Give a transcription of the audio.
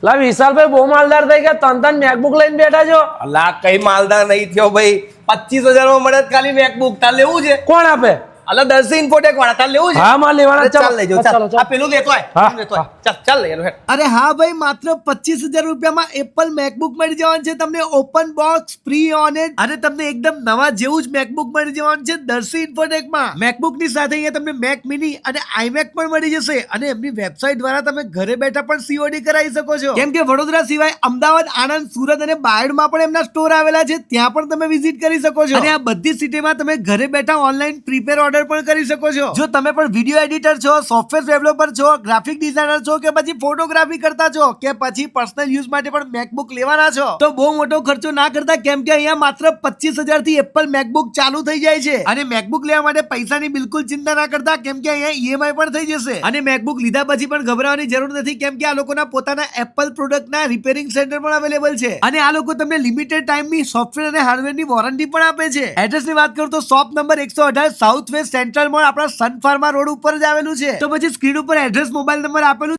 લા વિશાલભાઈ બહુ માલદાર થઈ ગયા, તન મેકબુક લઈને બેઠા છો. અલા કઈ માલદાર નહીં થયો ભાઈ, 25,000 માં મળે ખાલી મેકબુક. તાર લેવું છે? કોણ આપે? અલા દર્શી ઇન્ફોટેક વાળા, તાર લેવું છે? હા માં લેવાના. ચાલ લઈ જાઓ, ચાલ. આ પેલું લેતો આય, હા, લેતો આય. ચાલ ચાલ લઈ લો હેડ. અરે હા ભાઈ, માત્ર 25,000 રૂપિયામાં એપલ મેકબુક મળી જવાનું છે તમને, open box free on it, અને તમને એકદમ નવા જેવું જ મેકબુક મળી જવાનું છે દર્શી ઇન્ફોટેકમાં. મેકબુક ની સાથે અહીંયા તમને મેક મિની અને આઈમેક પણ મળી જશે, અને એમની વેબસાઇટ દ્વારા તમે ઘરે બેઠા પણ COD કરાવી શકો છો. કેમ કે વડોદરા સિવાય અમદાવાદ, આણંદ, સુરત અને બાયડમાં પણ એમના સ્ટોર આવેલા છે, ત્યાં પણ તમે વિઝિટ કરી શકો છો. અને આ બધી સિટીમાં તમે ઘરે બેઠા ઓનલાઈન પ્રીપેર ઓર્ડર પણ કરી શકો છો. જો તમે પણ વિડીયો એડિટર છો, સોફ્ટવેર ડેવલપર છો, ગ્રાફિક ડિઝાઇનર છો, કે પછી ફોટોગ્રાફી કરતા છો, કે પછી પર્સનલ યુઝ માટે પણ મેકબુક લેવાના છો, તો બહુ મોટો ખર્ચો ના કરતા, કેમ કે અહીંયા માત્ર 25,000 થી એપલ મેકબુક ચાલુ થઈ જાય છે. અને મેકબુક લેવા માટે પૈસાની બિલકુલ ચિંતા ના કરતા, કેમ કે અહીંયા EMI પણ થઈ જશે. અને મેકબુક લીધા પછી પણ ગભરાવાની જરૂર નથી, કેમ કે આ લોકોના પોતાના એપલ પ્રોડક્ટના રિપેરિંગ સેન્ટર પણ અવેલેબલ છે. અને આ લોકો તમને લિમિટેડ ટાઈમની સોફ્ટવેર અને હાર્ડવેરની વોરંટી પણ આપે છે. એડ્રેસની વાત કરું તો shop number 118 south waste central mall આપણા સન ફાર્મા રોડ ઉપર જ આવેલું છે. તો પછી સ્ક્રીન ઉપર એડ્રેસ, મોબાઈલ નંબર આપેલું